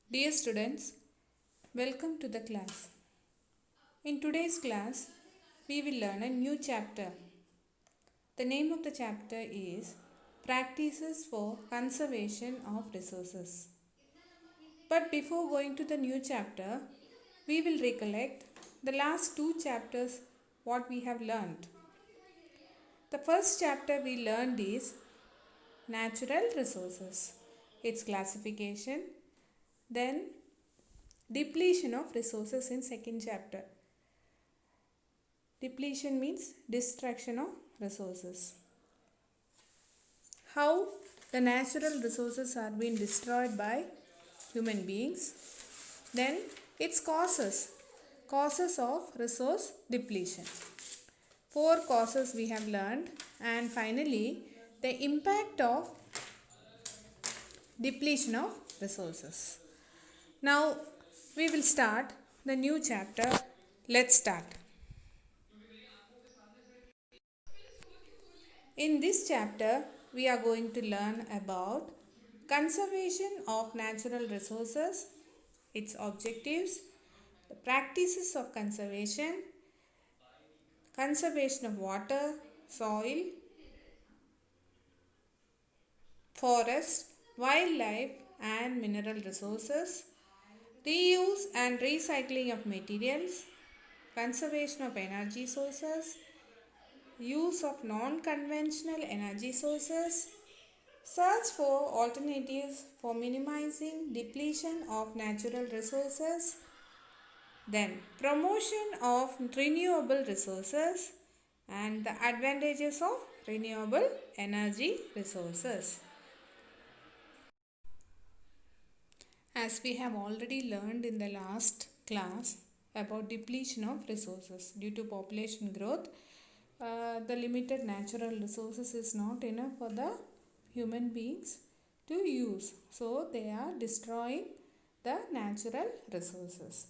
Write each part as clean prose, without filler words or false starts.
Dear students, welcome to the class. In today's class, we will learn a new chapter. The name of the chapter is Practices for Conservation of Resources. But before going to the new chapter, we will recollect the last two chapters what we have learned. The first chapter we learned is Natural Resources, its classification, then depletion of resources in second chapter. Depletion means destruction of resources. How the natural resources are being destroyed by human beings. Then its causes of resource depletion. Four causes we have learned, and finally the impact of depletion of resources. Now we will start the new chapter. Let's start. In this chapter, we are going to learn about conservation of natural resources, its objectives, the practices of conservation, conservation of water, soil, forest, wildlife and mineral resources, reuse and recycling of materials, conservation of energy sources, use of non-conventional energy sources, search for alternatives for minimizing depletion of natural resources, then promotion of renewable resources and the advantages of renewable energy resources. As we have already learned in the last class about depletion of resources due to population growth, the limited natural resources is not enough for the human beings to use. So they are destroying the natural resources.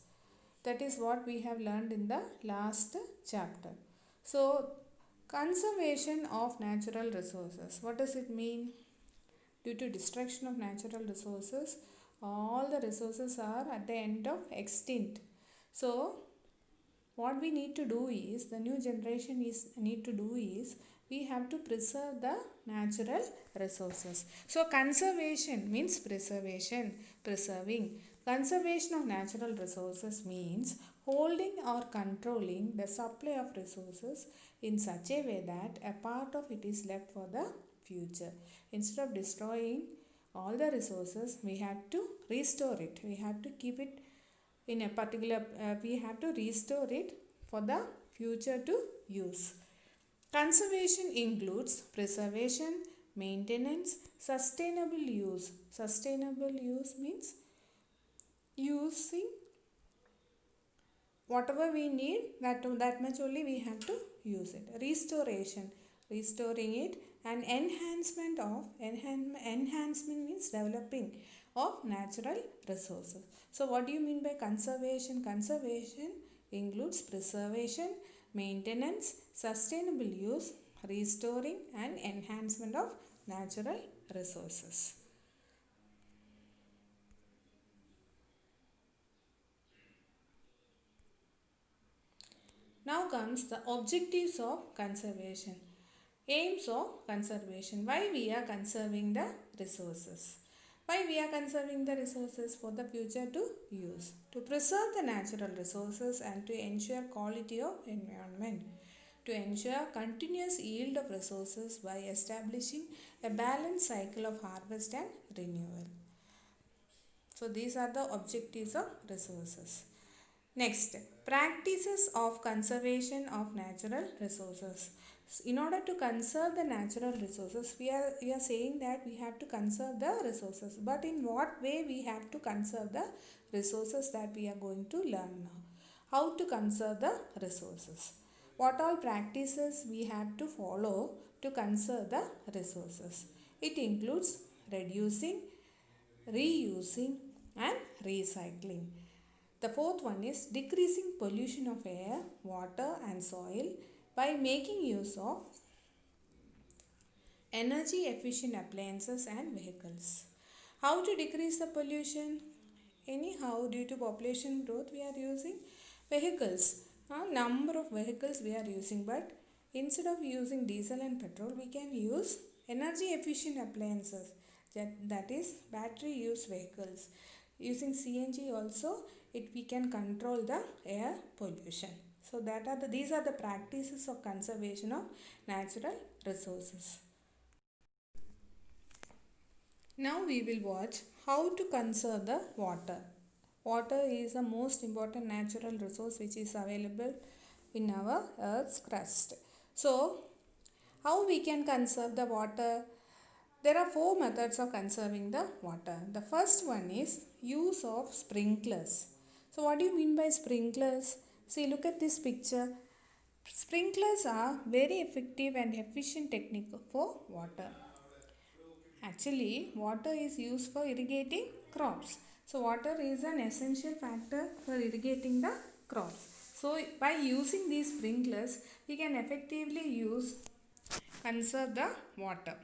That is what we have learned in the last chapter. So conservation of natural resources. What does it mean? Due to destruction of natural resources, all the resources are at the end of extinct. So what we need to do is, the new generation need to do is, we have to preserve the natural resources. So conservation means preserving. Conservation of natural resources means holding or controlling the supply of resources in such a way that a part of it is left for the future. Instead of destroying all the resources, we have to restore it. We have to keep it in a particular, we have to restore it for the future to use. Conservation includes preservation, maintenance, sustainable use. Sustainable use means using whatever we need, that much only we have to use it. Restoration, restoring it, and enhancement means developing of natural resources. So what do you mean by conservation? Conservation includes preservation, maintenance, sustainable use, restoring and enhancement of natural resources. Now comes the objectives of conservation. Aims of conservation. Why we are conserving the resources? Why we are conserving the resources? For the future to use. To preserve the natural resources and to ensure quality of environment. To ensure continuous yield of resources by establishing a balanced cycle of harvest and renewal. So these are the objectives of resources. Next, practices of conservation of natural resources. In order to conserve the natural resources, we are saying that we have to conserve the resources. But in what way we have to conserve the resources, that we are going to learn now. How to conserve the resources. What all practices we have to follow to conserve the resources. It includes reducing, reusing and recycling. The fourth one is decreasing pollution of air, water and soil by making use of energy efficient appliances and vehicles. How to decrease the pollution? Anyhow, due to population growth, we are using vehicles. A number of vehicles we are using, but instead of using diesel and petrol, we can use energy efficient appliances. That is battery used vehicles. Using CNG also, we can control the air pollution. So these are the practices of conservation of natural resources. Now we will watch how to conserve the water. Water is the most important natural resource which is available in our earth's crust. So, how we can conserve the water? There are four methods of conserving the water. The first one is use of sprinklers. So, what do you mean by sprinklers? See, look at this picture. Sprinklers are very effective and efficient technique for water. Actually, water is used for irrigating crops. So, water is an essential factor for irrigating the crops. So, by using these sprinklers, we can effectively conserve the water.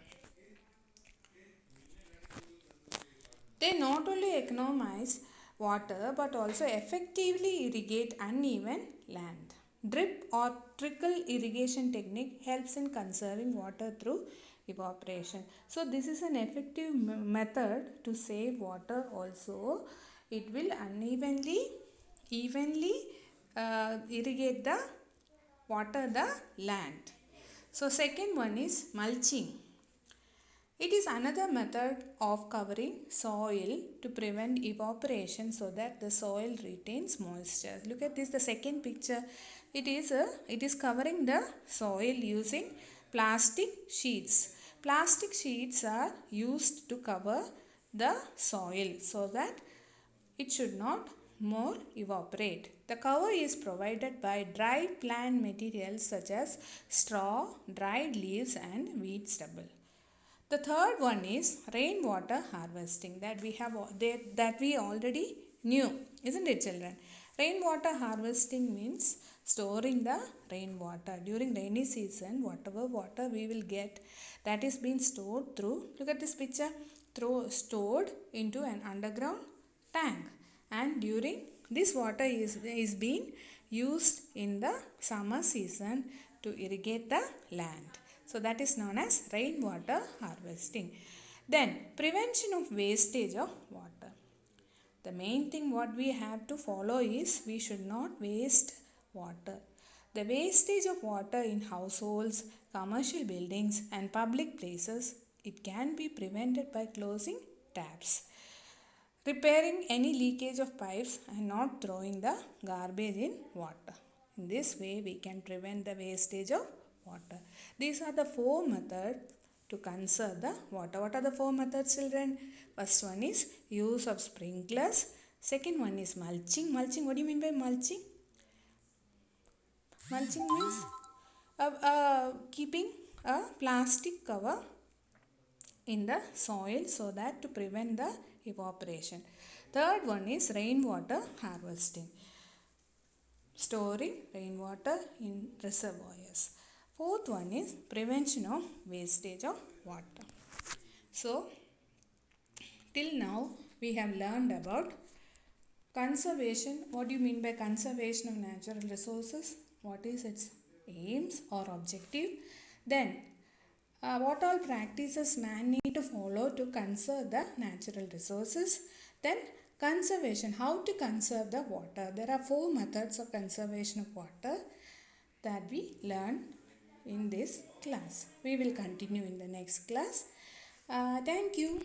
They not only economize water but also effectively irrigate uneven land. Drip or trickle irrigation technique helps in conserving water through evaporation. So this is an effective method to save water also. It will evenly irrigate the land. So second one is mulching. It is another method of covering soil to prevent evaporation so that the soil retains moisture. Look at this, the second picture. It is covering the soil using plastic sheets. Plastic sheets are used to cover the soil so that it should not more evaporate. The cover is provided by dry plant materials such as straw, dried leaves and wheat stubble. The third one is rainwater harvesting that we already knew, isn't it, children? Rainwater harvesting means storing the rainwater. During rainy season, whatever water we will get, that is being stored through, look at this picture, stored into an underground tank. And during this water is being used in the summer season to irrigate the land. So that is known as rainwater harvesting. Then prevention of wastage of water. The main thing what we have to follow is we should not waste water. The wastage of water in households, commercial buildings and public places, it can be prevented by closing taps, repairing any leakage of pipes and not throwing the garbage in water. In this way we can prevent the wastage of water. These are the four methods to conserve the water. What are the four methods, children? First one is use of sprinklers. Second one is mulching. Mulching, what do you mean by mulching? Mulching means keeping a plastic cover in the soil so that to prevent the evaporation. Third one is rainwater harvesting, storing rainwater in reservoirs. Fourth one is prevention of wastage of water. So, till now we have learned about conservation. What do you mean by conservation of natural resources? What is its aims or objective? Then, what all practices man need to follow to conserve the natural resources? Then, conservation, how to conserve the water. There are four methods of conservation of water that we learn in this class. We will continue in the next class. Thank you.